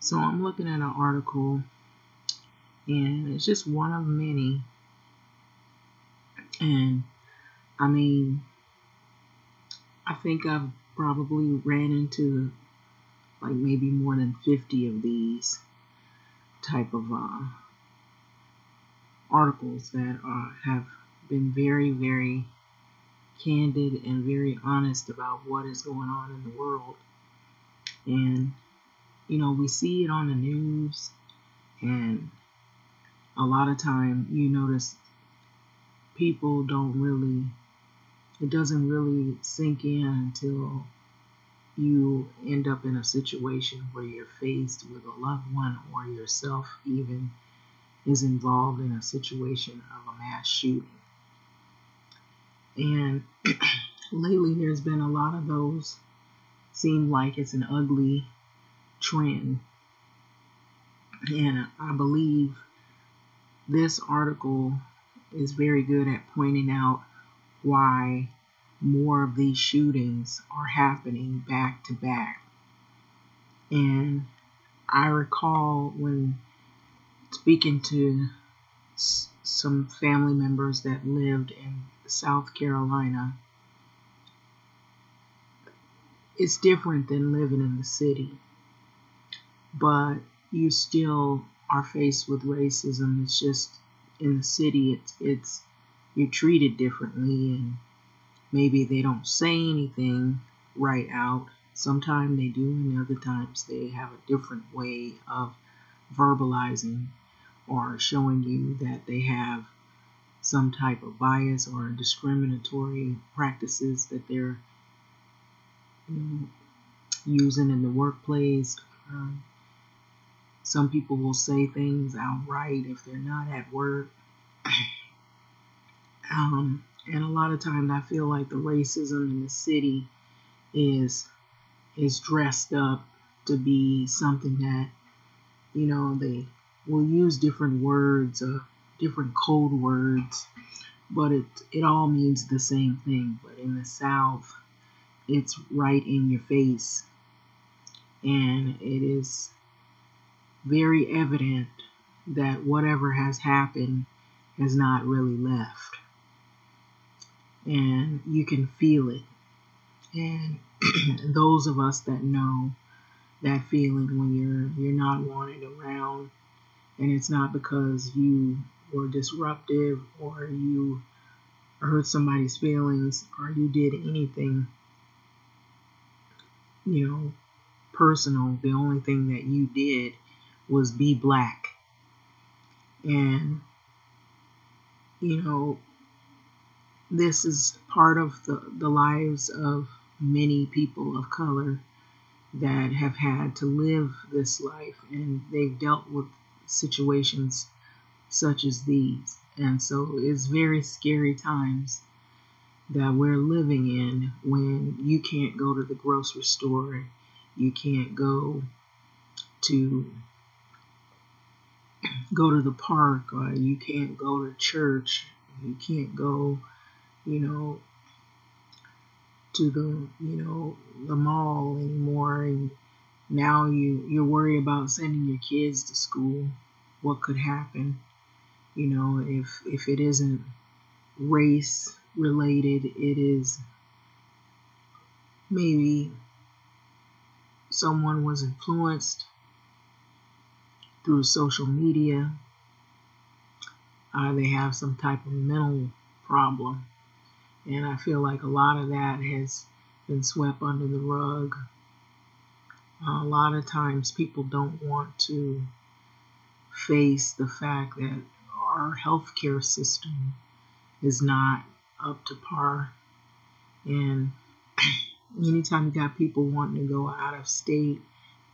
So I'm looking at an article, and it's just one of many. And I mean, I think I've probably ran into like maybe more than 50 of these type of articles that have been very, very candid and very honest about what is going on in the world. And, we see it on the news, and a lot of time you notice people it doesn't really sink in until you end up in a situation where you're faced with a loved one or yourself even is involved in a situation of a mass shooting. And lately there's been a lot of those. Seem like it's an ugly trend. And I believe this article is very good at pointing out why more of these shootings are happening back to back. And I recall when speaking to some family members that lived in South Carolina, it's different than living in the city, but you still are faced with racism. It's just in the city, it's you're treated differently, and maybe they don't say anything right out. Sometimes they do, and other times they have a different way of verbalizing or showing you that they have some type of bias or discriminatory practices that they're using in the workplace. Some people will say things outright if they're not at work. And a lot of times I feel like the racism in the city is dressed up to be something that, they will use different words, different code words, but it all means the same thing. But in the South, it's right in your face, and it is very evident that whatever has happened has not really left, and you can feel it. And those of us that know that feeling when you're not wanted around, and it's not because you were disruptive or you hurt somebody's feelings or you did anything personal. The only thing that you did was be black. And this is part of the lives of many people of color that have had to live this life, and they've dealt with situations such as these. And so it's very scary times that we're living in when you can't go to the grocery store, you can't go to the park, or you can't go to church, you can't go, to the mall anymore. And now you're worried about sending your kids to school. What could happen? If it isn't race related, it is maybe someone was influenced through social media. They have some type of mental problem. And I feel like a lot of that has been swept under the rug. A lot of times people don't want to face the fact that our healthcare system is not up to par. And anytime you got people wanting to go out of state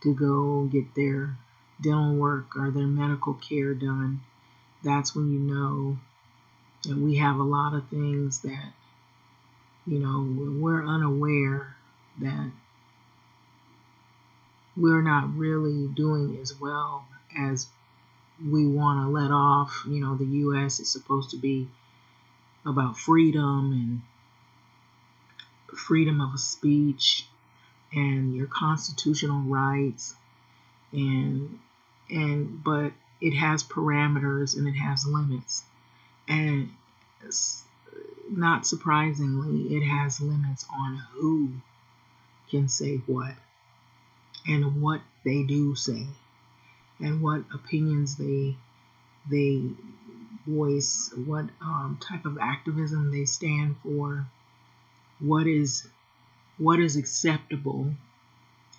to go get their dental work or their medical care done, that's when you know that we have a lot of things that, we're unaware that we're not really doing as well as we want to let off. The U.S. is supposed to be about freedom and freedom of speech and your constitutional rights. and but it has parameters and it has limits, and not surprisingly, it has limits on who can say what and what they do say and what opinions they voice, what type of activism they stand for, what is acceptable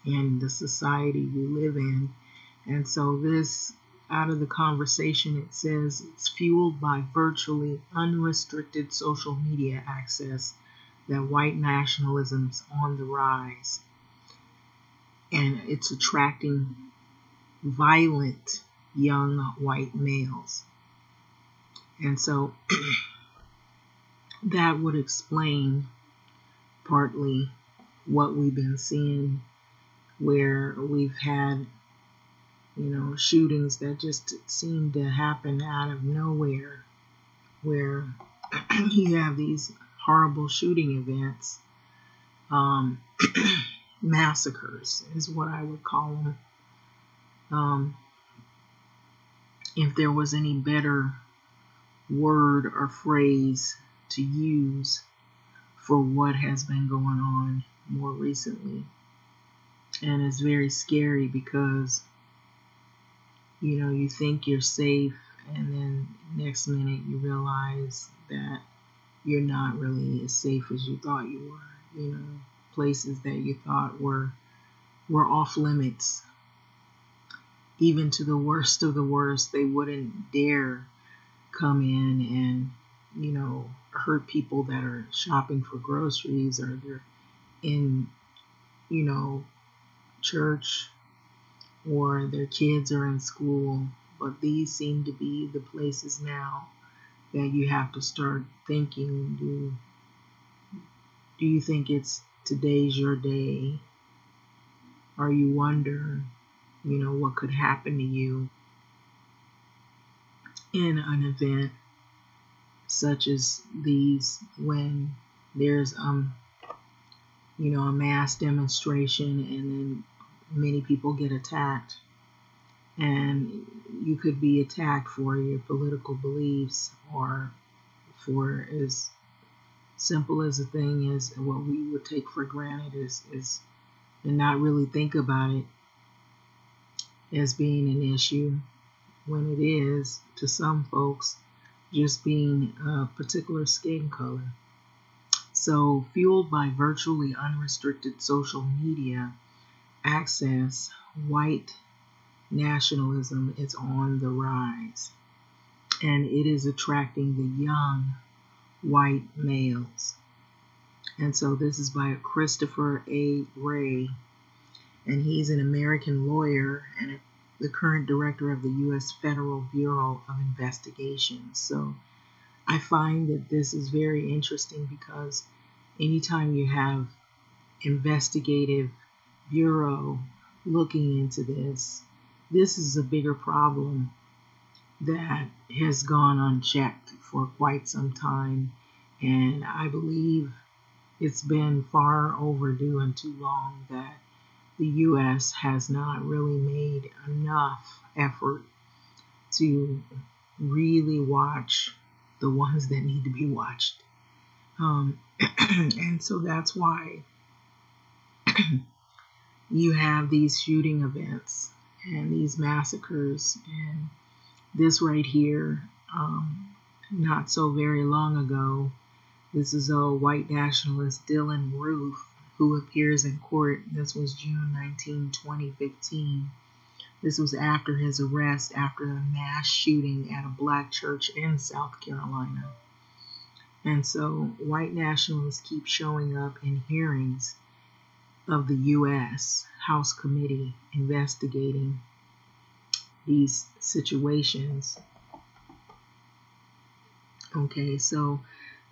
in the society we live in. And so this, out of the conversation, it says it's fueled by virtually unrestricted social media access that white nationalism's on the rise, and it's attracting violent young white males. And so that would explain partly what we've been seeing, where we've had, shootings that just seem to happen out of nowhere, where you have these horrible shooting events, massacres is what I would call them. If there was any better word or phrase to use for what has been going on more recently. And it's very scary because, you think you're safe, and then next minute you realize that you're not really as safe as you thought you were. Places that you thought were off limits. Even to the worst of the worst, they wouldn't dare come in and, hurt people that are shopping for groceries, or they're in, church, or their kids are in school. But these seem to be the places now that you have to start thinking, do you think it's today's your day? Or you wonder, what could happen to you in an event such as these, when there's a mass demonstration and then many people get attacked, and you could be attacked for your political beliefs, or for as simple as a thing as what we would take for granted is and not really think about it as being an issue, when it is to some folks just being a particular skin color. So, fueled by virtually unrestricted social media access, white nationalism is on the rise, and it is attracting the young white males. And so this is by Christopher A. Ray, and he's an American lawyer and the current director of the U.S. Federal Bureau of Investigation. So I find that this is very interesting, because anytime you have investigative bureau looking into this is a bigger problem that has gone unchecked for quite some time, and I believe it's been far overdue and too long that the U.S. has not really made enough effort to really watch the ones that need to be watched. And so that's why you have these shooting events and these massacres. And this right here, not so very long ago, this is a white nationalist, Dylan Roof, who appears in court. This was June 19, 2015. This was after his arrest after a mass shooting at a black church in South Carolina. And so white nationalists keep showing up in hearings of the U.S. House Committee investigating these situations. Okay, so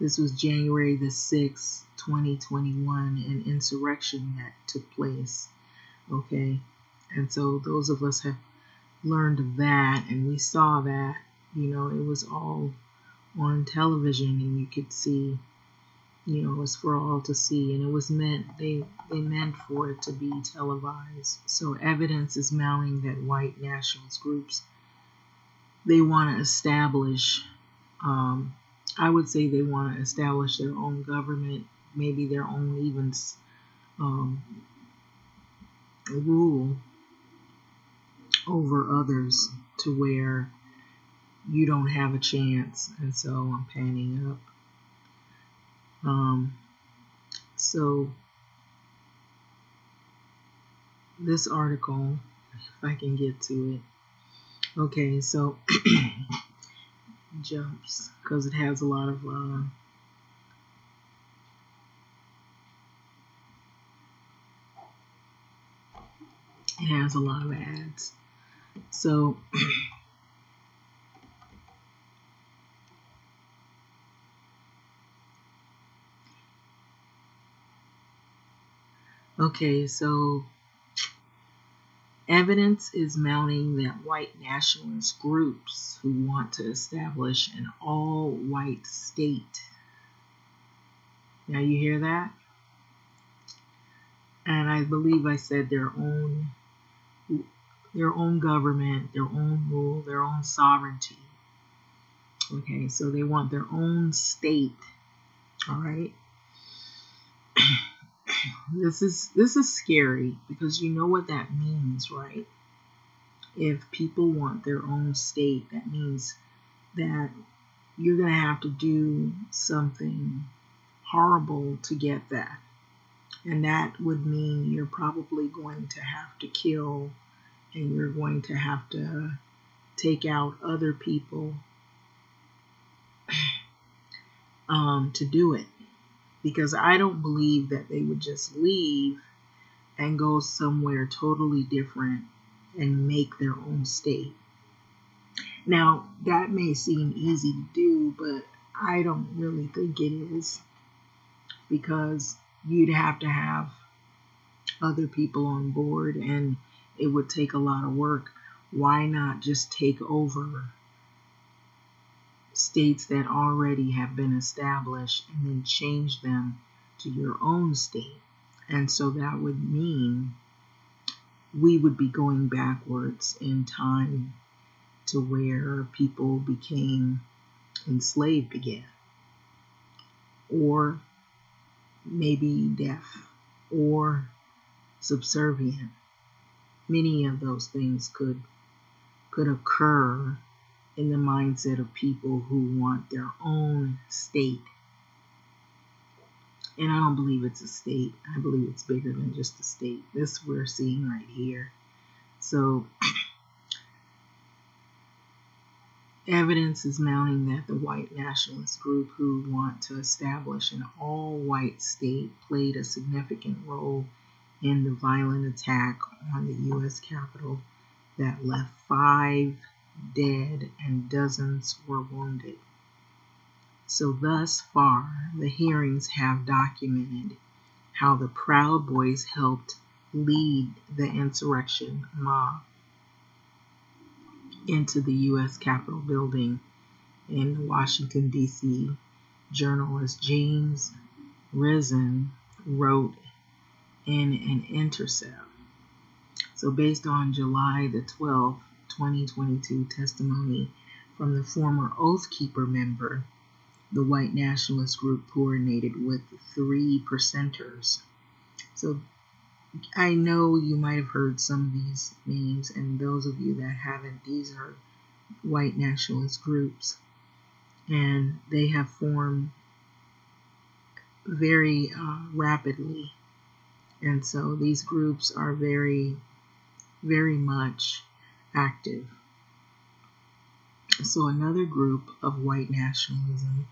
this was January the 6th, 2021, an insurrection that took place. Okay, and so those of us have learned of that, and we saw that, it was all on television, and you could see was for all to see, and it was meant they meant for it to be televised. So evidence is mounting that white nationalist groups, they want to establish, I would say they want to establish their own government, maybe their own even rule over others, to where you don't have a chance. And so I'm panning up. So this article, if I can get to it. Okay, so jumps, because it has a lot of ads. So okay, so evidence is mounting that white nationalist groups who want to establish an all-white state. Now you hear that? And I believe I said their own government, their own rule, their own sovereignty. Okay, so they want their own state. All right. This is scary, because you know what that means, right? If people want their own state, that means that you're going to have to do something horrible to get that. And that would mean you're probably going to have to kill, and you're going to have to take out other people to do it. Because I don't believe that they would just leave and go somewhere totally different and make their own state. Now, that may seem easy to do, but I don't really think it is, because you'd have to have other people on board, and it would take a lot of work. Why not just take over states that already have been established and then change them to your own state? And so that would mean we would be going backwards in time to where people became enslaved again, or maybe deaf, or subservient. Many of those things could occur in the mindset of people who want their own state. And I don't believe it's a state. I believe it's bigger than just a state. This we're seeing right here. So evidence is mounting that the white nationalist group who want to establish an all-white state played a significant role in the violent attack on the U.S. Capitol that left 5 dead and dozens were wounded. So thus far, the hearings have documented how the Proud Boys helped lead the insurrection mob into the U.S. Capitol building. In Washington, D.C., journalist James Risen wrote in an intercept. So based on July the 12th, 2022 testimony from the former Oath Keeper member, the white nationalist group coordinated with 3 percenters. So I know you might have heard some of these names, and those of you that haven't, these are white nationalist groups, and they have formed very rapidly. And so these groups are very, very much active. So another group of white nationalism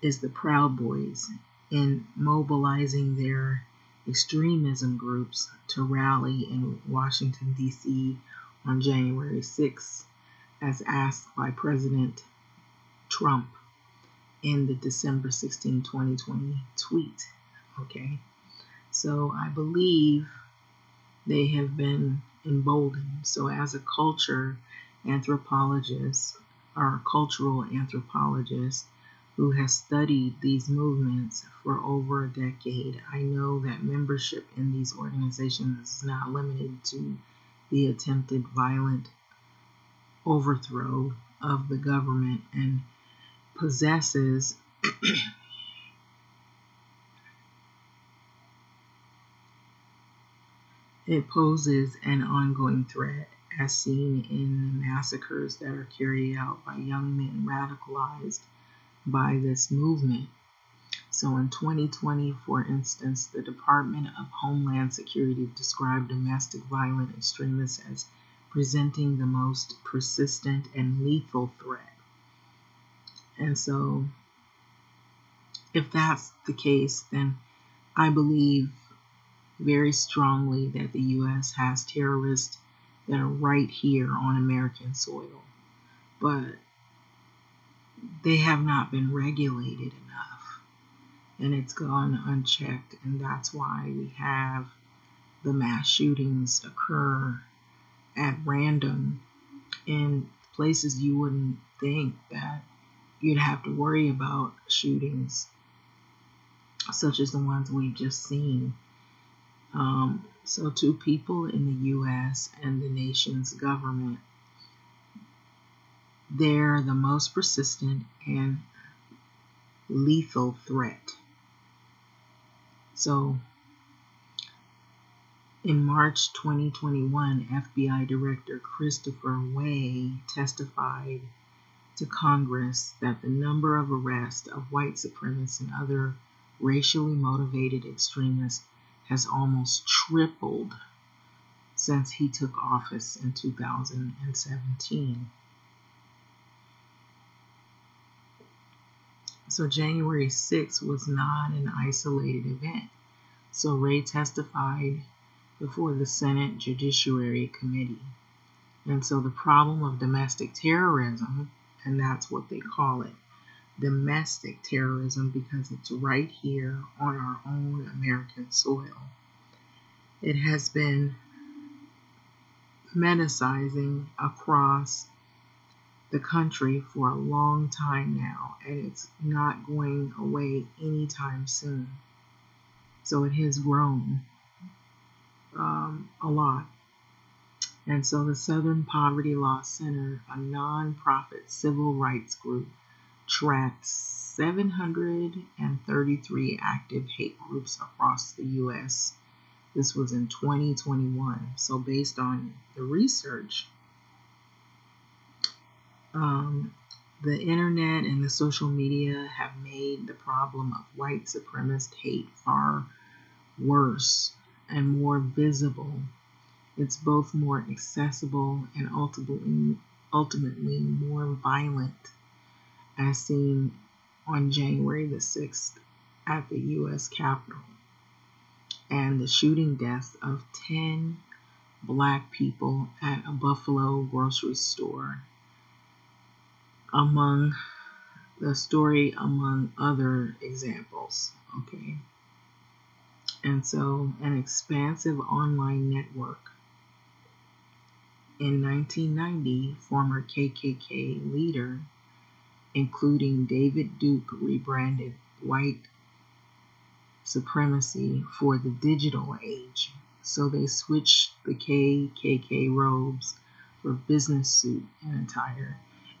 is the Proud Boys, in mobilizing their extremism groups to rally in Washington, D.C. on January 6th, as asked by President Trump in the December 16, 2020 tweet. Okay, so I believe they have been emboldened. So as a culture anthropologist, or cultural anthropologist, who has studied these movements for over a decade, I know that membership in these organizations is not limited to the attempted violent overthrow of the government and possesses it poses an ongoing threat as seen in the massacres that are carried out by young men radicalized by this movement. So in 2020, for instance, the Department of Homeland Security described domestic violent extremists as presenting the most persistent and lethal threat. And so if that's the case, then I believe very strongly that the U.S. has terrorists that are right here on American soil. But they have not been regulated enough, and it's gone unchecked, and that's why we have the mass shootings occur at random in places you wouldn't think that you'd have to worry about shootings, such as the ones we've just seen. So to people in the U.S. and the nation's government, they're the most persistent and lethal threat. So in March 2021, FBI Director Christopher Way testified to Congress that the number of arrests of white supremacists and other racially motivated extremists has almost tripled since he took office in 2017. So January 6th was not an isolated event. So Ray testified before the Senate Judiciary Committee. And so the problem of domestic terrorism, and that's what they call it, domestic terrorism, because it's right here on our own American soil. It has been metasizing across the country for a long time now, and it's not going away anytime soon. So it has grown a lot. And so the Southern Poverty Law Center, a nonprofit civil rights group, tracked 733 active hate groups across the U.S. This was in 2021. So based on the research, the internet and the social media have made the problem of white supremacist hate far worse and more visible. It's both more accessible and ultimately more violent, as seen on January the 6th at the U.S. Capitol, and the shooting deaths of 10 black people at a Buffalo grocery store, among other examples. Okay. And so an expansive online network. In 1990, former KKK leader, including David Duke, rebranded white supremacy for the digital age. So they switched the KKK robes for business suit and attire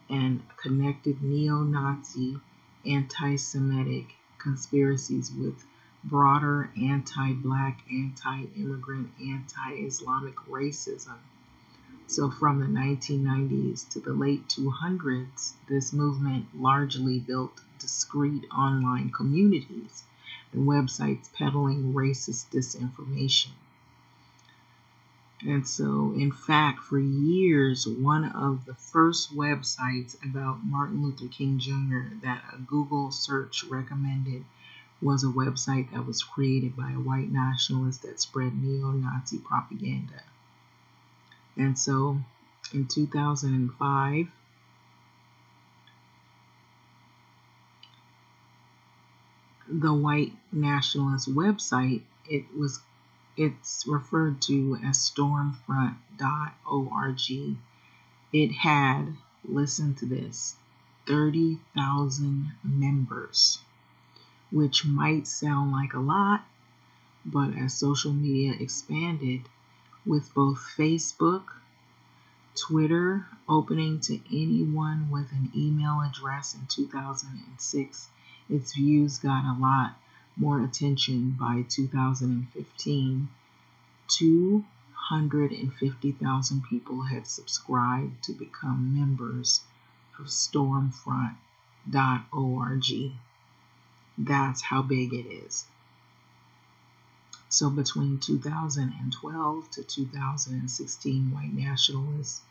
and connected neo-Nazi, anti-Semitic conspiracies with broader anti-black, anti-immigrant, anti-Islamic racism. So from the 1990s to the late 200s, this movement largely built discrete online communities and websites peddling racist disinformation. And so, in fact, for years, one of the first websites about Martin Luther King Jr. that a Google search recommended was a website that was created by a white nationalist that spread neo-Nazi propaganda. And so, in 2005, the white nationalist website, it's referred to as stormfront.org. It had, listen to this, 30,000 members, which might sound like a lot, but as social media expanded, with both Facebook, Twitter opening to anyone with an email address in 2006, its views got a lot more attention. By 2015. 250,000 people had subscribed to become members of Stormfront.org. That's how big it is. So between 2012 to 2016, white nationalists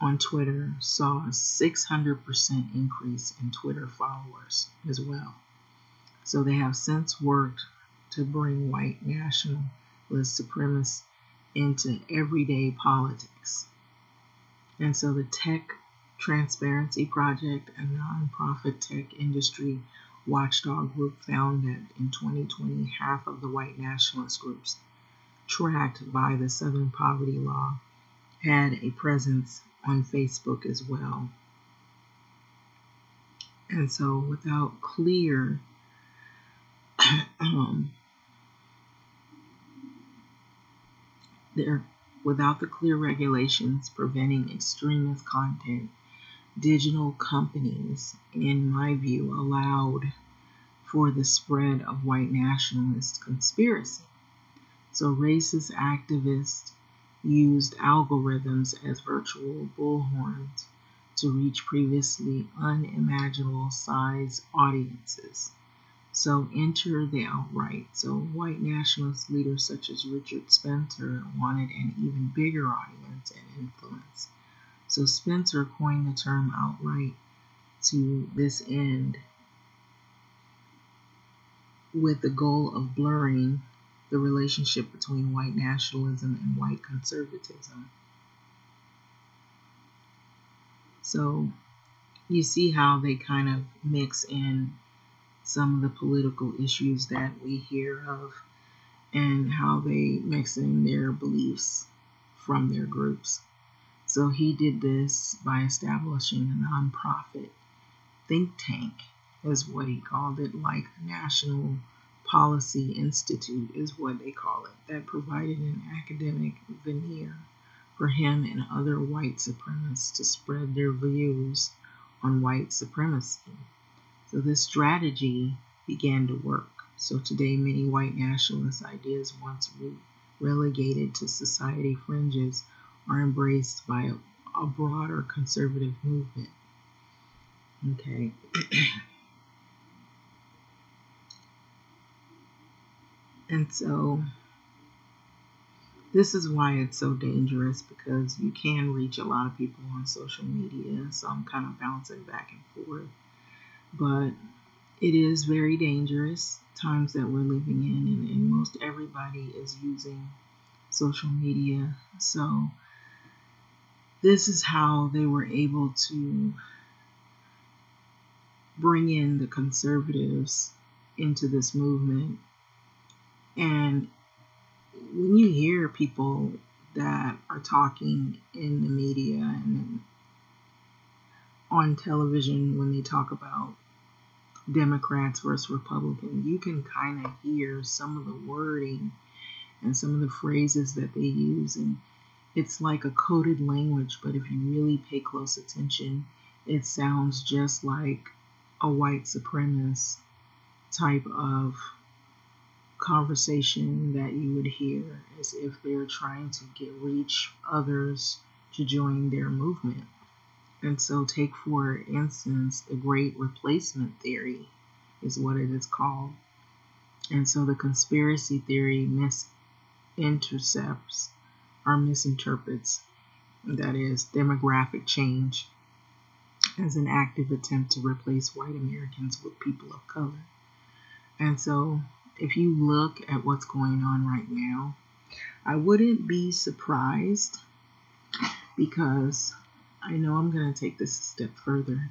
on Twitter saw a 600% increase in Twitter followers as well. So they have since worked to bring white nationalist supremacists into everyday politics. And so the Tech Transparency Project, a nonprofit tech industry watchdog group, found that in 2020, half of the white nationalist groups tracked by the Southern Poverty Law had a presence on Facebook as well. And so without clear without the clear regulations preventing extremist content, digital companies, in my view, allowed for the spread of white nationalist conspiracy. So racist activists used algorithms as virtual bullhorns to reach previously unimaginable size audiences. So enter the outright. So white nationalist leaders such as Richard Spencer wanted an even bigger audience and influence. So Spencer coined the term outright to this end, with the goal of blurring the relationship between white nationalism and white conservatism. So you see how they kind of mix in some of the political issues that we hear of, and how they mix in their beliefs from their groups. So he did this by establishing a nonprofit think tank, is what he called it, like National Policy Institute is what they call it, that provided an academic veneer for him and other white supremacists to spread their views on white supremacy. So this strategy began to work. So today, many white nationalist ideas once relegated to society fringes are embraced by a broader conservative movement. Okay. And so this is why it's so dangerous, because you can reach a lot of people on social media. So I'm kind of bouncing back and forth. But it is very dangerous times that we're living in, and most everybody is using social media. So this is how they were able to bring in the conservatives into this movement. And when you hear people that are talking in the media and on television, when they talk about Democrats versus Republicans, you can kind of hear some of the wording and some of the phrases that they use, and it's like a coded language, but if you really pay close attention, it sounds just like a white supremacist type of conversation that you would hear, as if they're trying to reach others to join their movement. And so take, for instance, the Great Replacement Theory is what it is called. And so the conspiracy theory misinterprets, that is, demographic change as an active attempt to replace white Americans with people of color. And so if you look at what's going on right now, I wouldn't be surprised, because I know I'm going to take this a step further.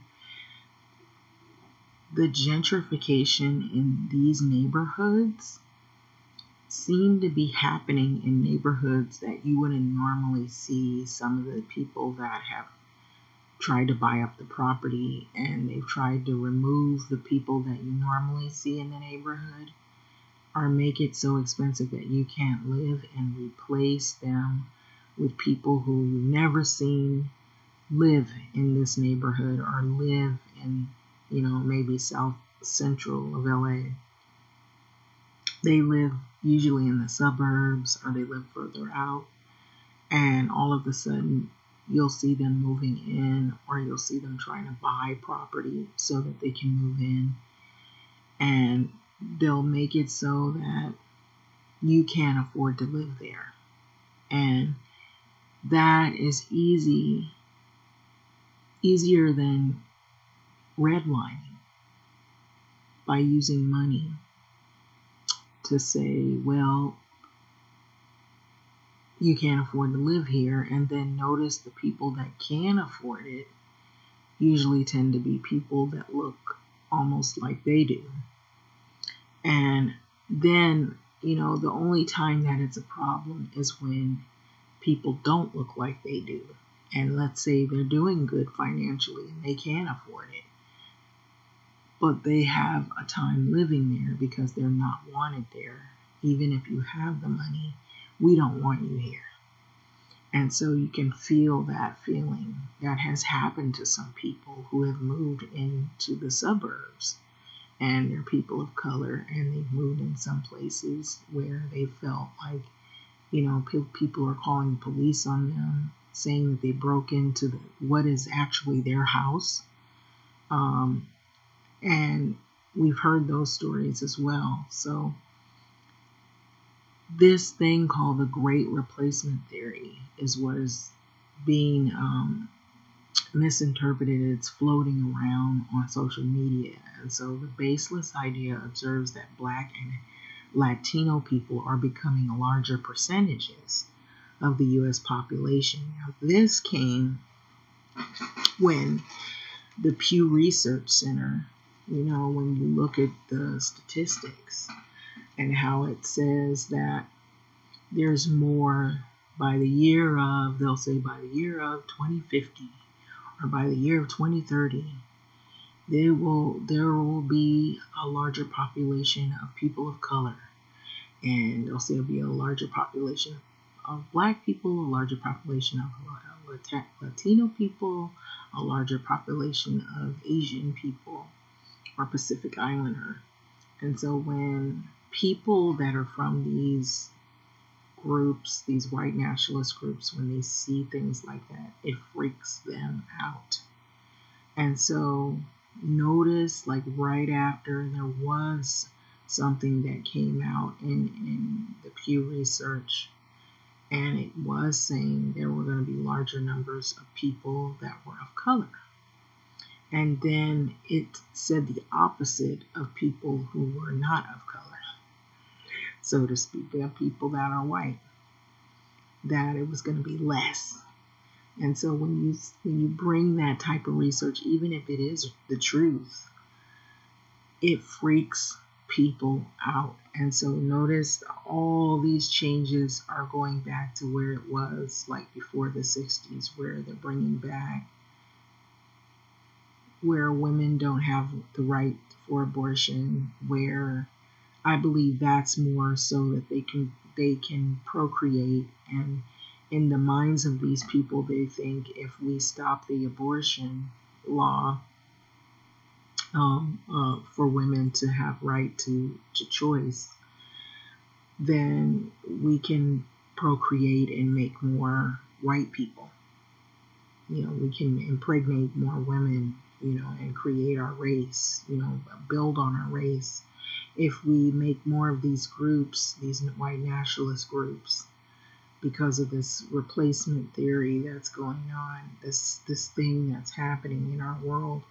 The gentrification in these neighborhoods seem to be happening in neighborhoods that you wouldn't normally see some of the people that have tried to buy up the property, and they've tried to remove the people that you normally see in the neighborhood or make it so expensive that you can't live, and replace them with people who you've never seen live in this neighborhood or live in, maybe South Central of LA. They live usually in the suburbs or they live further out, and all of a sudden you'll see them moving in, or you'll see them trying to buy property so that they can move in, and they'll make it so that you can't afford to live there. And that is easier than redlining, by using money to say, well, you can't afford to live here. And then notice the people that can afford it usually tend to be people that look almost like they do. And then, the only time that it's a problem is when people don't look like they do. And let's say they're doing good financially and they can afford it, but they have a time living there because they're not wanted there. Even if you have the money, we don't want you here. And so you can feel that feeling that has happened to some people who have moved into the suburbs, and they're people of color, and they've moved in some places where they felt like, people are calling the police on them, saying that they broke into what is actually their house. And we've heard those stories as well. So this thing called the Great Replacement Theory is what is being misinterpreted. It's floating around on social media. And so the baseless idea observes that Black and Latino people are becoming larger percentages of the U.S. population. Now, this came when the Pew Research Center, when you look at the statistics and how it says that there's more by the year of, they'll say by the year of 2050 or by the year of 2030, there will be a larger population of people of color. And they'll say it'll be a larger population of Black people, a larger population of Latino people, a larger population of Asian people or Pacific Islander. And so when people that are from these groups, these white nationalist groups, when they see things like that, it freaks them out. And so notice, like right after, there was something that came out in the Pew Research, and it was saying there were going to be larger numbers of people that were of color. And then it said the opposite of people who were not of color, so to speak, of people that are white, that it was going to be less. And so when you bring that type of research, even if it is the truth, it freaks people out. And so notice all these changes are going back to where it was like before the 60s, where they're bringing back where women don't have the right for abortion, where I believe that's more so that they can procreate. And in the minds of these people, they think if we stop the abortion law for women to have right to choice, then we can procreate and make more white people. We can impregnate more women, and create our race, build on our race. If we make more of these groups, these white nationalist groups, because of this replacement theory that's going on, this thing that's happening in our world,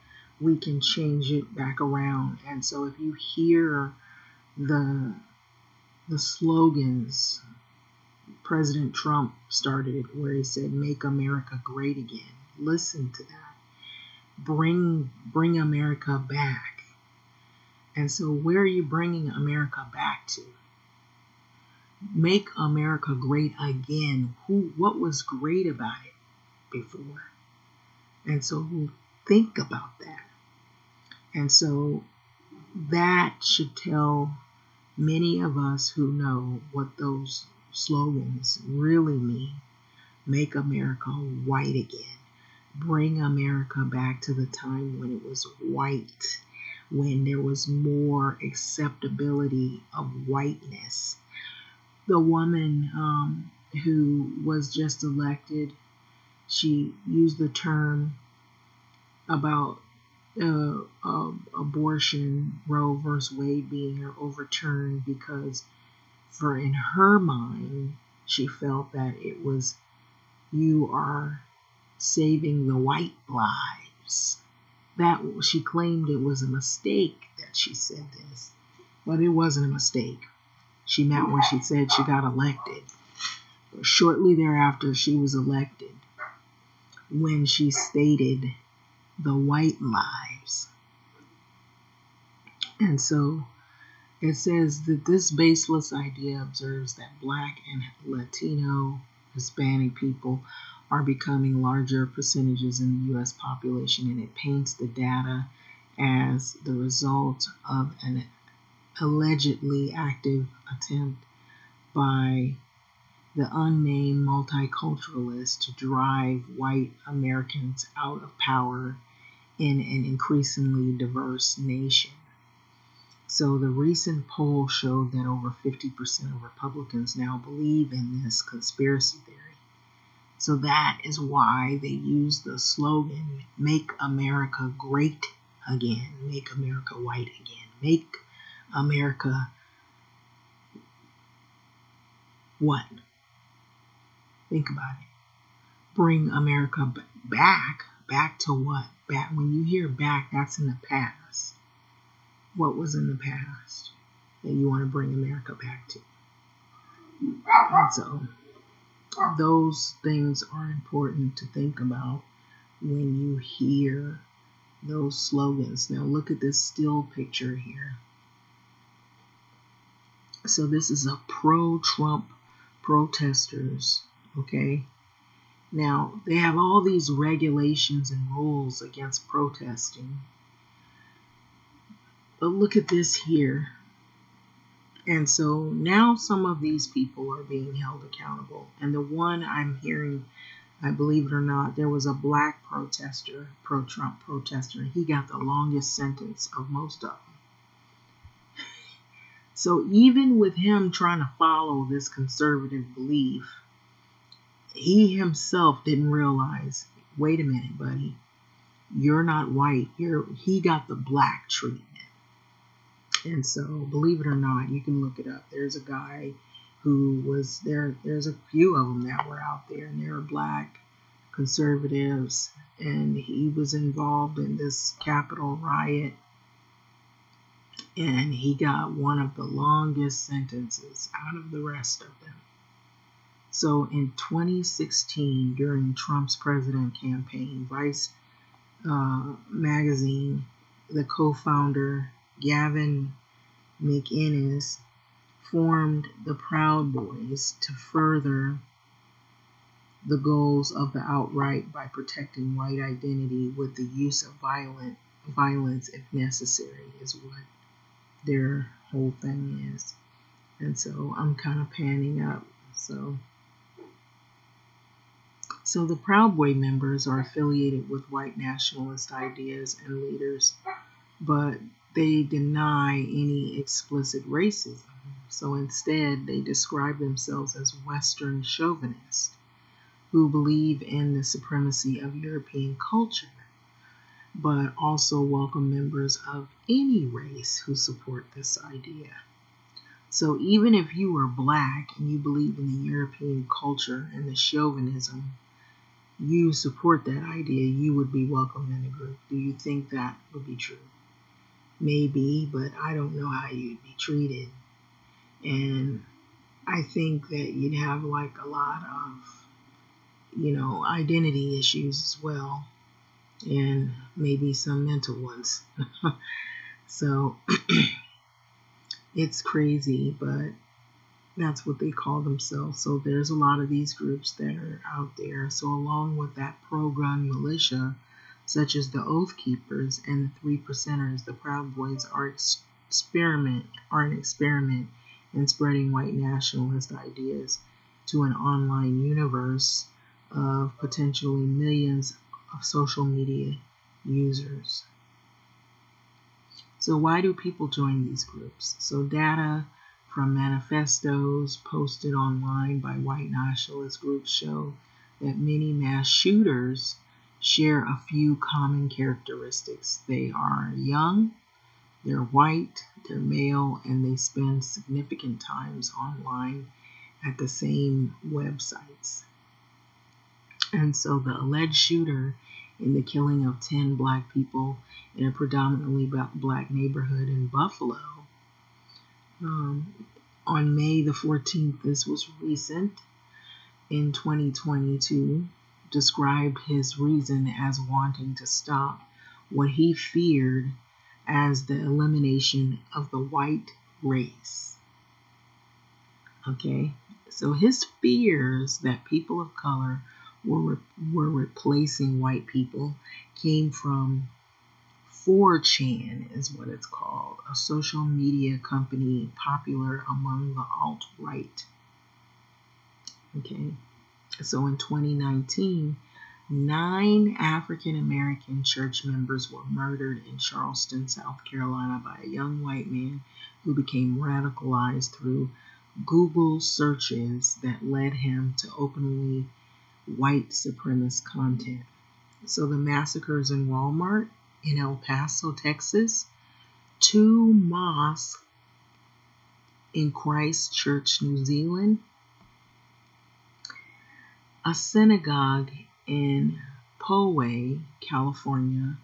we can change it back around. And so if you hear the slogans, President Trump started it where he said, "Make America Great Again." Listen to that. Bring America back. And so where are you bringing America back to? Make America great again. What was great about it before? And so think about that. And so that should tell many of us who know what those slogans really mean. Make America white again. Bring America back to the time when it was white, when there was more acceptability of whiteness. The woman who was just elected, she used the term about abortion, Roe versus Wade being overturned because for in her mind, she felt that it was, you are saving the white lives. That she claimed it was a mistake that she said this, but it wasn't a mistake. She meant when she said she got elected. Shortly thereafter, she was elected when she stated the white lives. And so it says that this baseless idea observes that Black and Latino, Hispanic people are becoming larger percentages in the U.S. population, and it paints the data as the result of an allegedly active attempt by the unnamed multiculturalists to drive white Americans out of power in an increasingly diverse nation. So the recent poll showed that over 50% of Republicans now believe in this conspiracy theory. So that is why they use the slogan, Make America Great Again, Make America White Again, Make America what? Think about it. Bring America back to what? Back. When you hear back, that's in the past. What was in the past that you want to bring America back to? And so those things are important to think about when you hear those slogans. Now look at this still picture here. So this is a pro-Trump protesters, okay? Now, they have all these regulations and rules against protesting. But look at this here. And so now some of these people are being held accountable. And the one I'm hearing, I believe it or not, there was a Black protester, pro-Trump protester, and he got the longest sentence of most of them. So even with him trying to follow this conservative belief, he himself didn't realize, wait a minute, buddy, you're not white. He got the Black treatment. And so, believe it or not, you can look it up. There's a guy who was there. There's a few of them that were out there, and they were Black conservatives, and he was involved in this Capitol riot. And he got one of the longest sentences out of the rest of them. So in 2016, during Trump's president campaign, Vice magazine, the co-founder Gavin McInnes formed the Proud Boys to further the goals of the alt-right by protecting white identity with the use of violence if necessary, is what their whole thing is. And so I'm kind of panning up. So the Proud Boy members are affiliated with white nationalist ideas and leaders, but they deny any explicit racism. So instead, they describe themselves as Western chauvinists who believe in the supremacy of European culture, but also welcome members of any race who support this idea. So even if you are Black and you believe in the European culture and the chauvinism, you support that idea, you would be welcome in the group. Do you think that would be true? Maybe, but I don't know how you'd be treated. And I think that you'd have like a lot of, identity issues as well, and maybe some mental ones. So it's crazy, but that's what they call themselves. So there's a lot of these groups that are out there. So along with that pro-gun militia, such as the Oath Keepers and the Three Percenters. The Proud Boys are an experiment in spreading white nationalist ideas to an online universe of potentially millions of social media users. So why do people join these groups? So data from manifestos posted online by white nationalist groups show that many mass shooters share a few common characteristics. They are young, they're white, they're male, and they spend significant times online at the same websites. And so the alleged shooter in the killing of 10 black people in a predominantly black neighborhood in Buffalo on May the 14th, this was recent, in 2022, described his reason as wanting to stop what he feared as the elimination of the white race. Okay, so his fears that people of color were replacing white people came from 4chan, is what it's called, a social media company popular among the alt-right. Okay, so in 2019, 9 African American church members were murdered in Charleston, South Carolina by a young white man who became radicalized through Google searches that led him to openly white supremacist content. So the massacres in Walmart in El Paso, Texas, 2 mosques in Christchurch, New Zealand, a synagogue in Poway, California,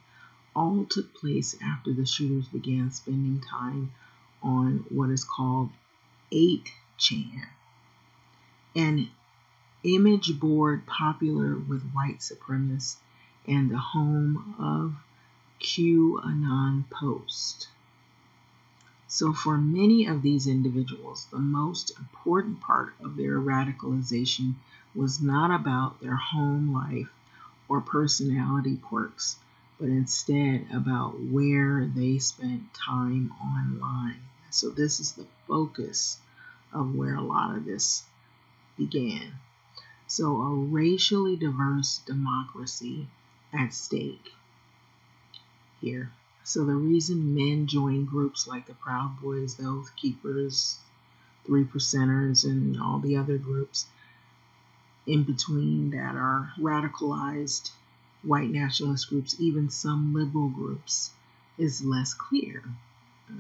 all took place after the shooters began spending time on what is called 8chan, an imageboard popular with white supremacists and the home of QAnon post. So for many of these individuals, the most important part of their radicalization was not about their home life or personality quirks, but instead about where they spent time online. So this is the focus of where a lot of this began. So a racially diverse democracy at stake here. So the reason men join groups like the Proud Boys, the Oath Keepers, Three Percenters, and all the other groups in between that are radicalized white nationalist groups, even some liberal groups, is less clear.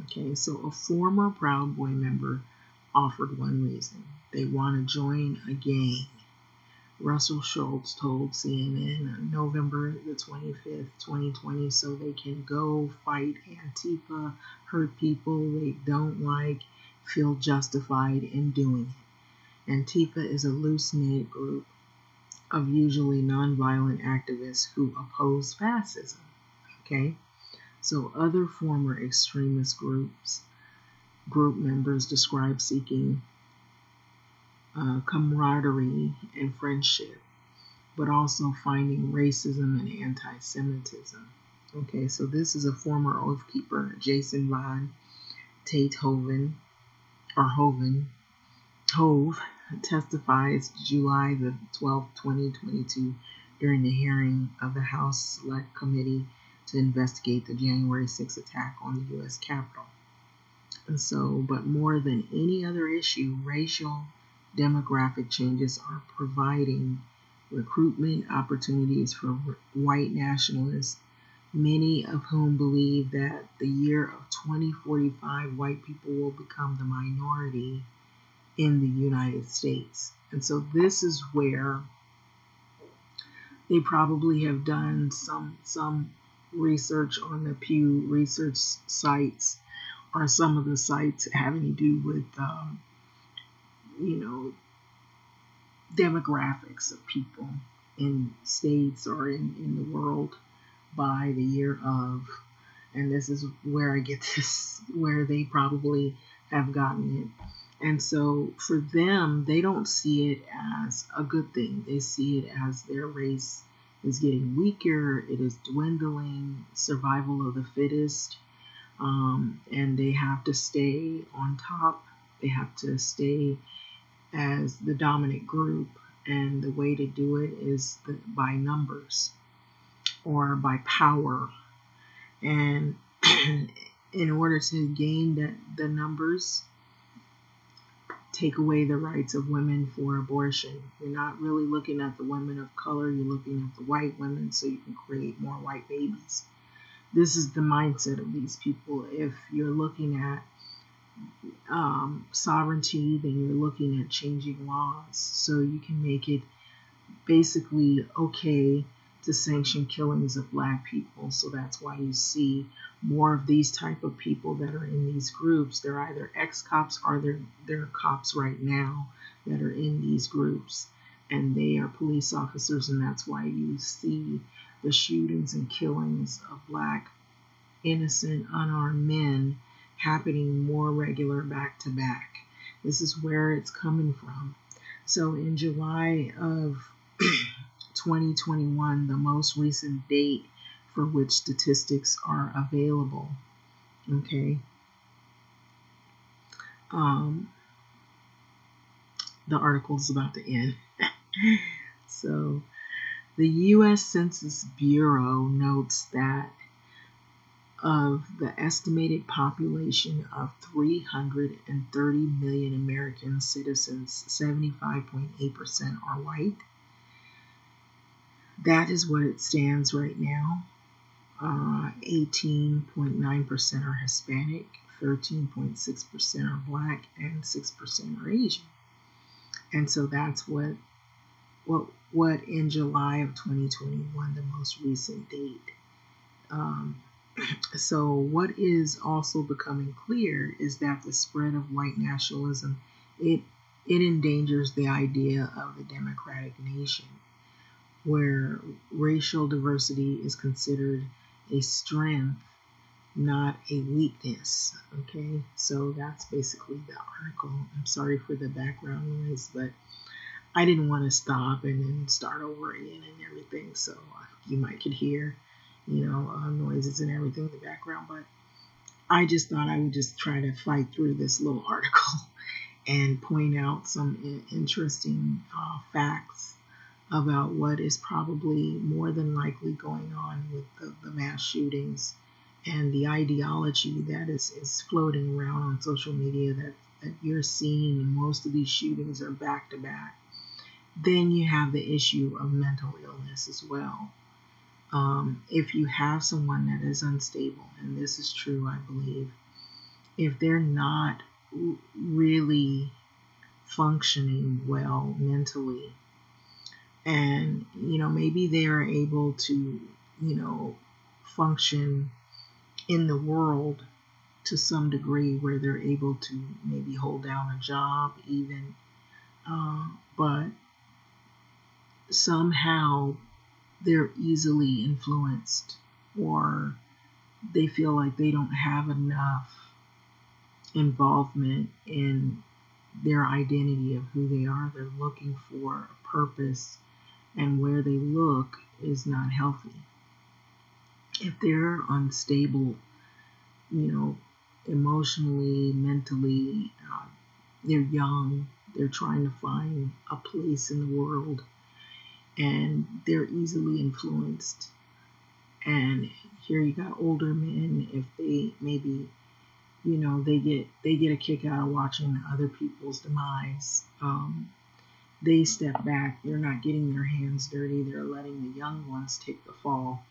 Okay, so a former Proud Boy member offered one reason. They want to join a gang. Russell Schultz told CNN on November the 25th, 2020, so they can go fight Antifa, hurt people they don't like, feel justified in doing it. Antifa is a loose-knit group of usually nonviolent activists who oppose fascism. Okay? So other former extremist group members describe seeking camaraderie and friendship, but also finding racism and anti-Semitism. Okay, so this is a former Oath Keeper, Jason Van Tate Hove, testifies July the 12th, 2022, during the hearing of the House Select Committee to investigate the January 6th attack on the U.S. Capitol. And so, but more than any other issue, racial demographic changes are providing recruitment opportunities for white nationalists, many of whom believe that the year of 2045 white people will become the minority in the United States. And so this is where they probably have done some research on the Pew Research sites, or some of the sites having to do with demographics of people in states or in the world by the year of. And this is where I get this, where they probably have gotten it. And so for them, they don't see it as a good thing. They see it as their race is getting weaker. It is dwindling. Survival of the fittest. And they have to stay on top. They have to stay as the dominant group. And the way to do it is by numbers or by power. And in order to gain the numbers, take away the rights of women for abortion. You're not really looking at the women of color, you're looking at the white women so you can create more white babies. This is the mindset of these people. If you're looking at sovereignty, then you're looking at changing laws so you can make it basically okay to sanction killings of black people. So that's why you see more of these type of people that are in these groups. They're either ex-cops or they're cops right now that are in these groups, and they are police officers, and that's why you see the shootings and killings of black innocent unarmed men happening more regular back to back. This is where it's coming from. So in July of 2021, the most recent date for which statistics are available. Okay. The article is about to end. So the U.S. Census Bureau notes that of the estimated population of 330 million American citizens, 75.8% are white. That is what it stands right now. 18.9% are Hispanic, 13.6% are black, and 6% are Asian. And so that's what in July of 2021, the most recent date. So what is also becoming clear is that the spread of white nationalism, it endangers the idea of the democratic nation, where racial diversity is considered a strength, not a weakness. Okay, so that's basically the article. I'm sorry for the background noise, but I didn't want to stop and then start over again and everything, so you might could hear, noises and everything in the background, but I just thought I would just try to fight through this little article and point out some interesting facts about what is probably more than likely going on with the mass shootings and the ideology that is floating around on social media that you're seeing. Most of these shootings are back to back. Then you have the issue of mental illness as well. If you have someone that is unstable, and this is true, I believe, if they're not really functioning well mentally, and maybe they are able to function in the world to some degree where they're able to maybe hold down a job even, but somehow they're easily influenced, or they feel like they don't have enough involvement in their identity of who they are. They're looking for a purpose, and where they look is not healthy. If they're unstable, emotionally, mentally, they're young, they're trying to find a place in the world, and they're easily influenced. And here you got older men, if they maybe, they get a kick out of watching other people's demise. They step back. They're not getting their hands dirty. They're letting the young ones take the fall.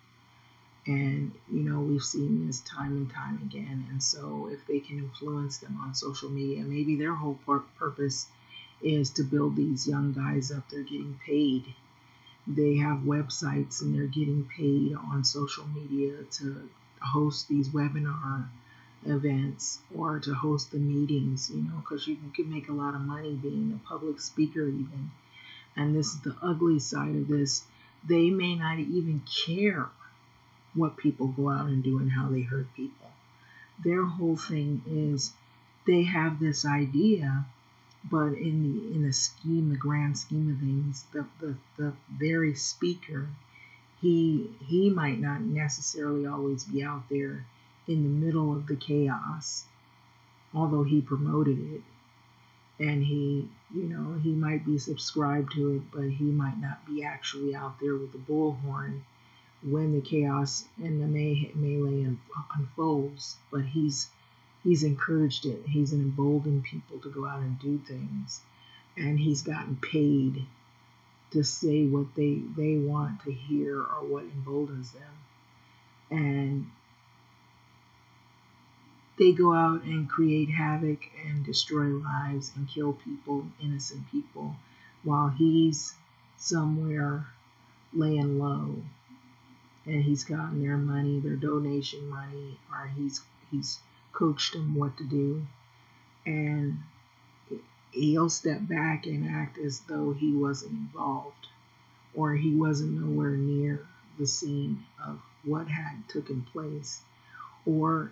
And, we've seen this time and time again. And so if they can influence them on social media, maybe their whole purpose is to build these young guys up. They're getting paid. They have websites and they're getting paid on social media to host these webinar events or to host the meetings, because you can make a lot of money being a public speaker even. And this is the ugly side of this. They may not even care what people go out and do and how they hurt people. Their whole thing is they have this idea, but in the scheme, the grand scheme of things, the very speaker he might not necessarily always be out there in the middle of the chaos, although he promoted it. And he might be subscribed to it, but he might not be actually out there with the bullhorn when the chaos and the melee unfolds. But he's encouraged it. He's emboldened people to go out and do things, and he's gotten paid to say what they want to hear or what emboldens them. And they go out and create havoc and destroy lives and kill people, innocent people, while he's somewhere laying low, and he's gotten their money, their donation money, or he's coached them what to do, and he'll step back and act as though he wasn't involved, or he wasn't nowhere near the scene of what had taken place, or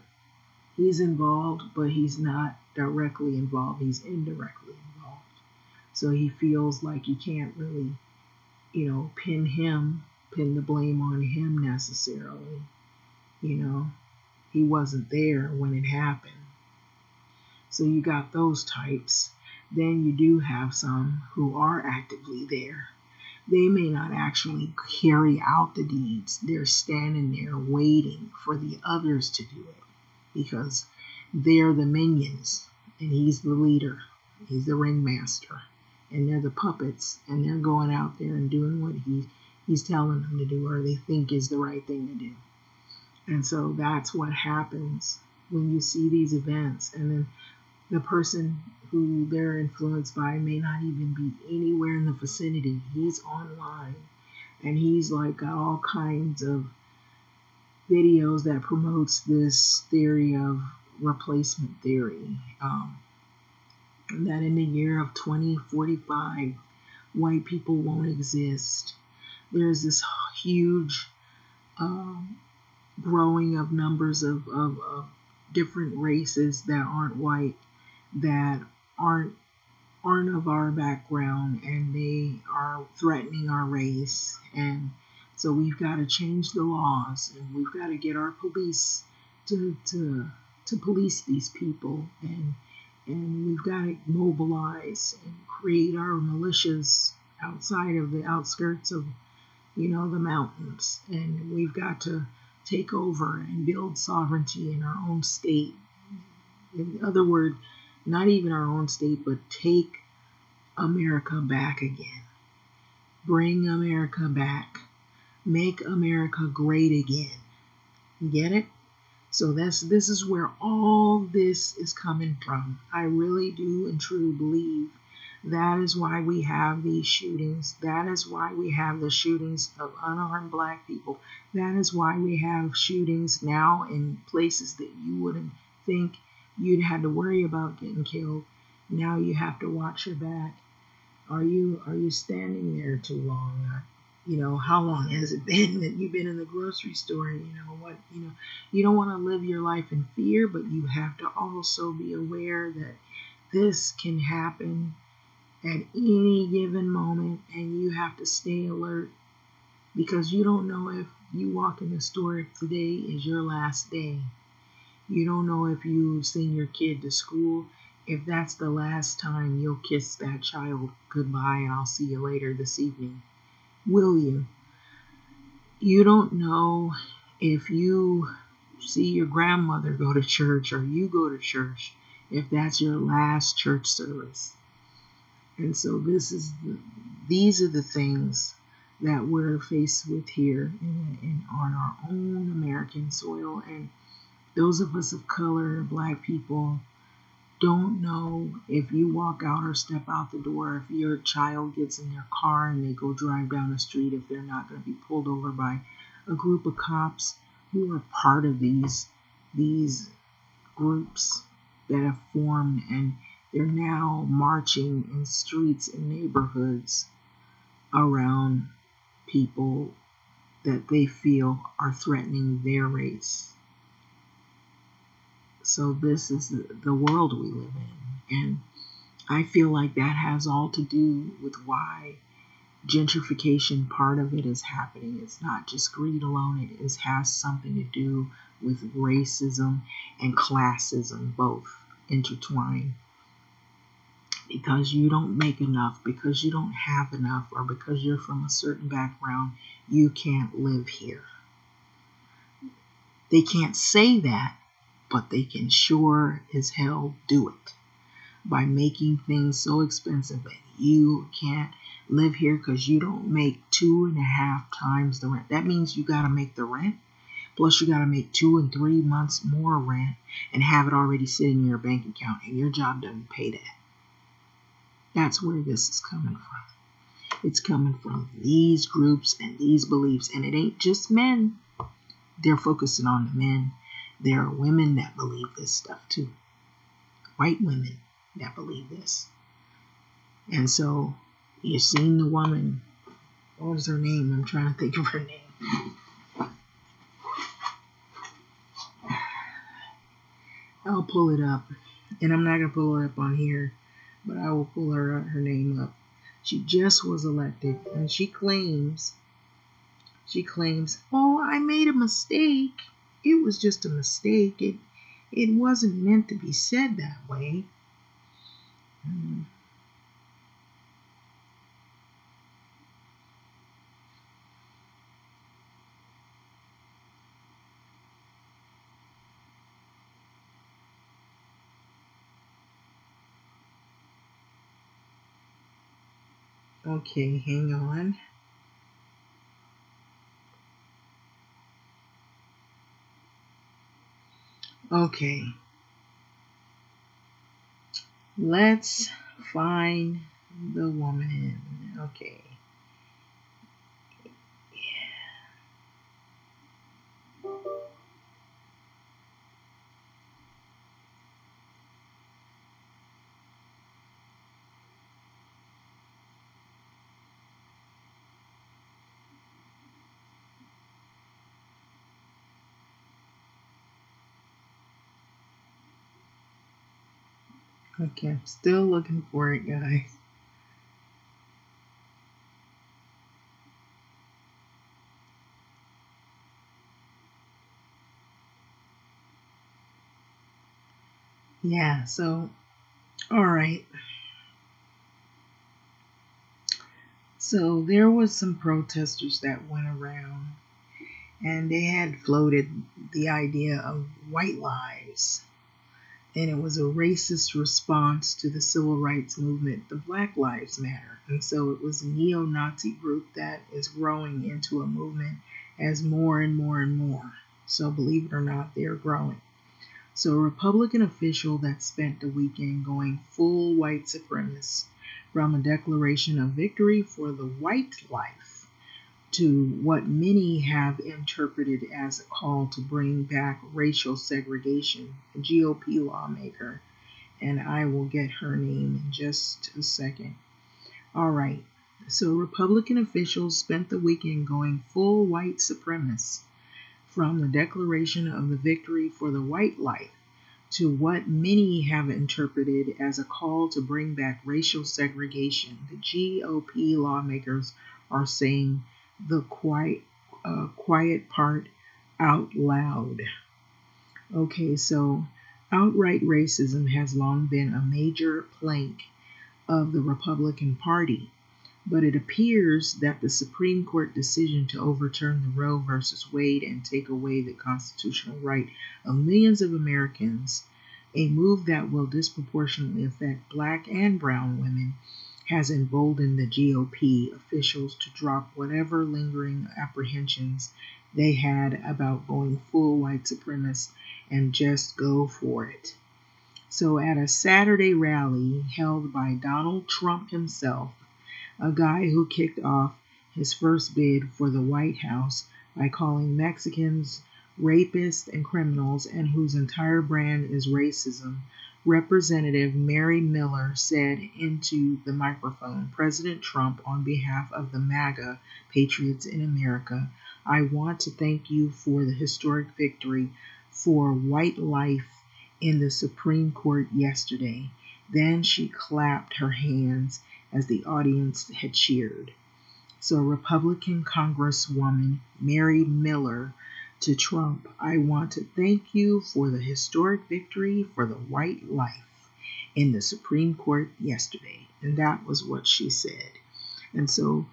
he's involved, but he's not directly involved. He's indirectly involved. So he feels like he can't really, pin the blame on him necessarily. He wasn't there when it happened. So you got those types. Then you do have some who are actively there. They may not actually carry out the deeds. They're standing there waiting for the others to do it, because they're the minions, and he's the leader. He's the ringmaster, and they're the puppets, and they're going out there and doing what he's telling them to do, or they think is the right thing to do. And so that's what happens when you see these events. And then the person who they're influenced by may not even be anywhere in the vicinity. He's online, and he's like got all kinds of videos that promotes this theory of replacement theory, that in the year of 2045, white people won't exist. There's this huge growing of numbers of different races that aren't white, that aren't of our background, and they are threatening our race. And so we've got to change the laws, and we've got to get our police to police these people, and we've got to mobilize and create our militias outside of the outskirts of the mountains, and we've got to take over and build sovereignty in our own state. In other words, not even our own state, but take America back again. Bring America back. Make America great again. You get it? So this is where all this is coming from. I really do and truly believe that is why we have these shootings. That is why we have the shootings of unarmed black people. That is why we have shootings now in places that you wouldn't think you'd had to worry about getting killed. Now you have to watch your back. Are you standing there too long? How long has it been that you've been in the grocery store? You don't want to live your life in fear, but you have to also be aware that this can happen at any given moment, and you have to stay alert, because you don't know if you walk in the store if today is your last day. You don't know if you send your kid to school, if that's the last time you'll kiss that child goodbye and I'll see you later this evening. Will you? You don't know if you see your grandmother go to church or you go to church, if that's your last church service. And so these are the things that we're faced with here on our own American soil. And those of us of color, black people, don't know if you walk out or step out the door, if your child gets in their car and they go drive down the street, if they're not going to be pulled over by a group of cops who are part of these groups that have formed, and they're now marching in streets and neighborhoods around people that they feel are threatening their race. So this is the world we live in. And I feel like that has all to do with why gentrification, part of it is happening. It's not just greed alone. It has something to do with racism and classism, both intertwined. Because you don't make enough, because you don't have enough, or because you're from a certain background, you can't live here. They can't say that, but they can sure as hell do it by making things so expensive that you can't live here because you don't make 2.5 times the rent. That means you got to make the rent, plus you got to make 2 and 3 months more rent and have it already sitting in your bank account, and your job doesn't pay that. That's where this is coming from. It's coming from these groups and these beliefs, and it ain't just men. They're focusing on the men. There are women that believe this stuff too. White women that believe this. And so you've seen the woman, what was her name? I'm trying to think of her name. I'll pull it up. And I'm not going to pull her up on here, but I will pull her name up. She just was elected, and she claims, oh, I made a mistake. It was just a mistake. It wasn't meant to be said that way. Okay, hang on. Okay. Let's find the woman. Okay. Okay, I'm still looking for it, guys. Yeah, so, all right. So there was some protesters that went around, and they had floated the idea of white lives. And it was a racist response to the civil rights movement, the Black Lives Matter. And so it was a neo-Nazi group that is growing into a movement as more and more and more. So believe it or not, they're growing. So a Republican official that spent the weekend going full white supremacist, from a declaration of victory for the white life to what many have interpreted as a call to bring back racial segregation, a GOP lawmaker, and I will get her name in just a second. All right, so Republican officials spent the weekend going full white supremacist, from the declaration of the victory for the white life to what many have interpreted as a call to bring back racial segregation. The GOP lawmakers are saying the quiet part out loud. Okay, so outright racism has long been a major plank of the Republican Party, but it appears that the Supreme Court decision to overturn the Roe versus Wade and take away the constitutional right of millions of Americans, a move that will disproportionately affect Black and brown women, has emboldened the GOP officials to drop whatever lingering apprehensions they had about going full white supremacist and just go for it. So at a Saturday rally held by Donald Trump himself, a guy who kicked off his first bid for the White House by calling Mexicans rapists and criminals, and whose entire brand is racism, Representative Mary Miller said into the microphone, President Trump, on behalf of the MAGA patriots in America, I want to thank you for the historic victory for white life in the Supreme Court yesterday. Then she clapped her hands as the audience had cheered. So Republican Congresswoman Mary Miller to Trump, I want to thank you for the historic victory for the white life in the Supreme Court yesterday. And that was what she said. And so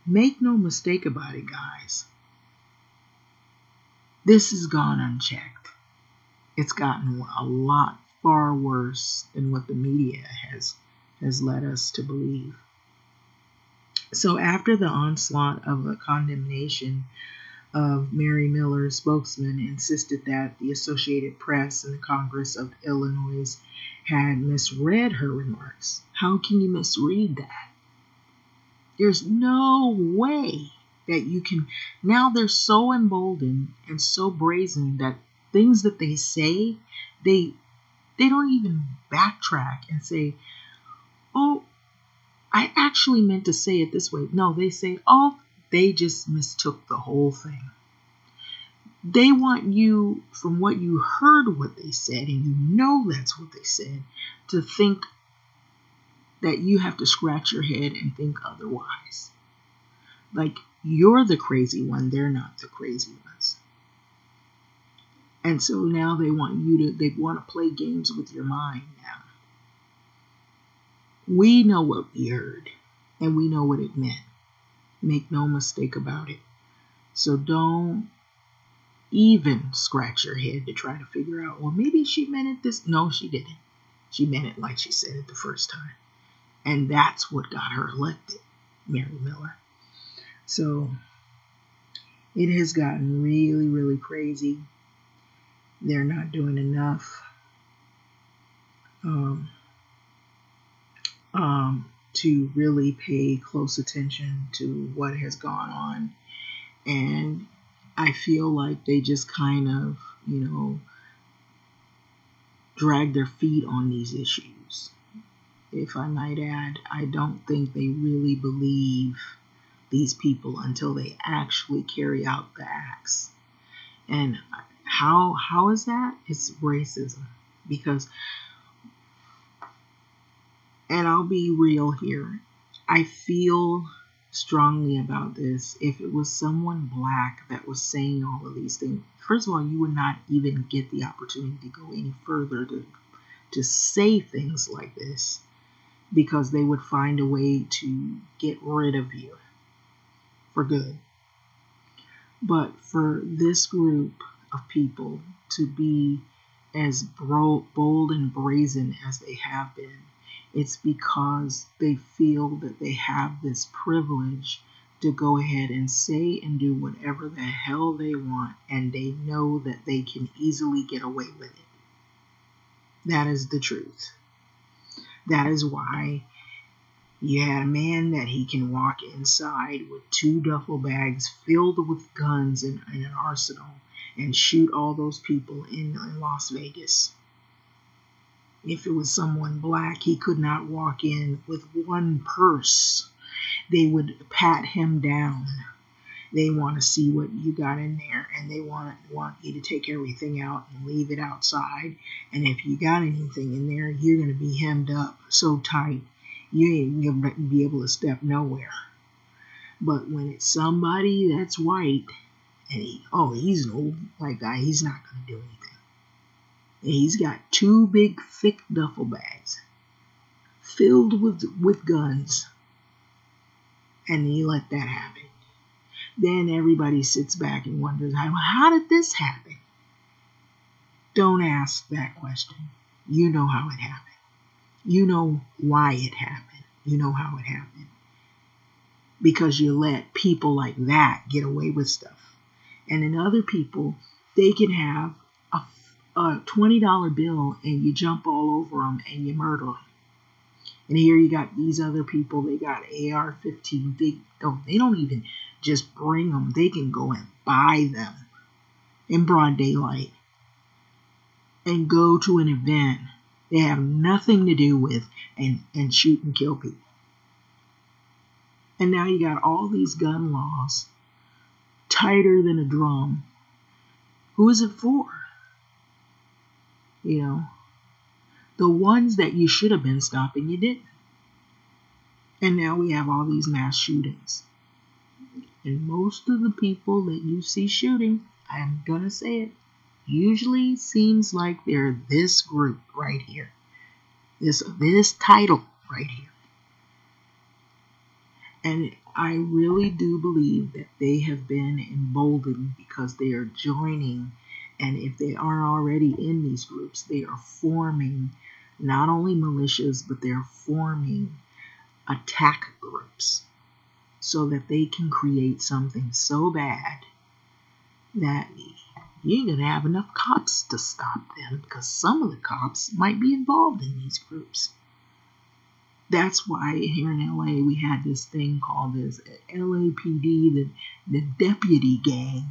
make no mistake about it, guys. This has gone unchecked. It's gotten a lot far worse than what the media has led us to believe. So after the onslaught of the condemnation of Mary Miller, spokesman insisted that the Associated Press and the Congress of Illinois had misread her remarks. How can you misread that? There's no way that you can. Now they're so emboldened and so brazen that things that they say, they don't even backtrack and say, oh, I actually meant to say it this way. No, they say, oh, they just mistook the whole thing. They want you, from what you heard what they said, and you know that's what they said, to think that you have to scratch your head and think otherwise. Like you're the crazy one, they're not the crazy ones. And so now they want to play games with your mind now. We know what we heard, and we know what it meant. Make no mistake about it. So don't even scratch your head to try to figure out, well, maybe she meant it this. No, she didn't. She meant it like she said it the first time. And that's what got her elected, Mary Miller. So it has gotten really, really crazy. They're not doing enough to really pay close attention to what has gone on. And I feel like they just kind of, drag their feet on these issues. If I might add, I don't think they really believe these people until they actually carry out the acts. And how is that? It's racism. Because, and I'll be real here, I feel strongly about this. If it was someone black that was saying all of these things, first of all, you would not even get the opportunity to go any further to say things like this, because they would find a way to get rid of you for good. But for this group of people to be as bold and brazen as they have been, it's because they feel that they have this privilege to go ahead and say and do whatever the hell they want, and they know that they can easily get away with it. That is the truth. That is why you had a man that he can walk inside with 2 duffel bags filled with guns in an arsenal and shoot all those people in Las Vegas. If it was someone black, he could not walk in with 1 purse. They would pat him down. They want to see what you got in there, and they want you to take everything out and leave it outside. And if you got anything in there, you're going to be hemmed up so tight you ain't going to be able to step nowhere. But when it's somebody that's white, and he's an old white guy, he's not going to do anything. And he's got 2 big, thick duffel bags filled with guns, and you let that happen. Then everybody sits back and wonders, how did this happen? Don't ask that question. You know how it happened. You know why it happened. You know how it happened. Because you let people like that get away with stuff. And then other people, they can have a $20 bill and you jump all over them and you murder them. And here you got these other people, they got AR-15. They don't even just bring them. They can go and buy them in broad daylight and go to an event they have nothing to do with and shoot and kill people. And now you got all these gun laws tighter than a drum. Who is it for? The ones that you should have been stopping, you didn't. And now we have all these mass shootings. And most of the people that you see shooting, I'm going to say it, usually seems like they're this group right here. This title right here. And I really do believe that they have been emboldened because they are joining. And if they aren't already in these groups, they are forming not only militias, but they're forming attack groups so that they can create something so bad that you ain't going to have enough cops to stop them, because some of the cops might be involved in these groups. That's why here in LA we had this thing called this LAPD, the deputy gang.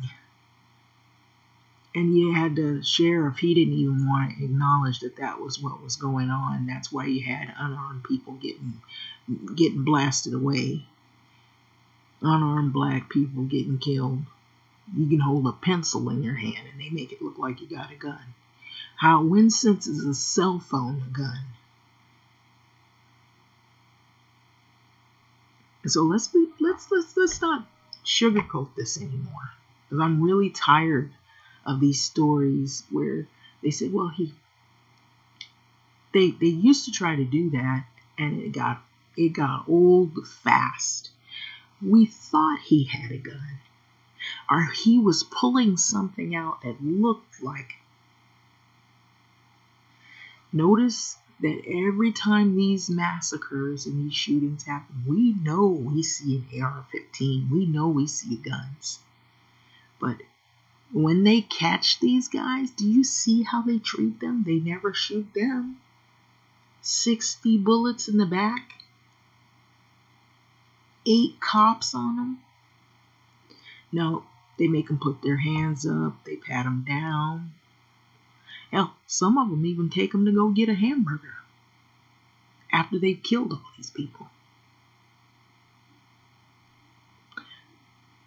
And you had the sheriff, he didn't even want to acknowledge that that was what was going on. That's why you had unarmed people getting blasted away. Unarmed black people getting killed. You can hold a pencil in your hand and they make it look like you got a gun. When since is a cell phone a gun? So let's not sugarcoat this anymore. Because I'm really tired of these stories where they say, well, they used to try to do that and it got old fast. We thought he had a gun, or he was pulling something out that looked like. Notice that every time these massacres and these shootings happen, we know we see an AR-15. We know we see guns. But when they catch these guys, do you see how they treat them? They never shoot them. 60 bullets in the back. 8 cops on them. No, they make them put their hands up. They pat them down. Hell, some of them even take them to go get a hamburger after they've killed all these people.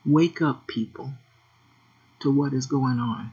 Wake up, people, to what is going on.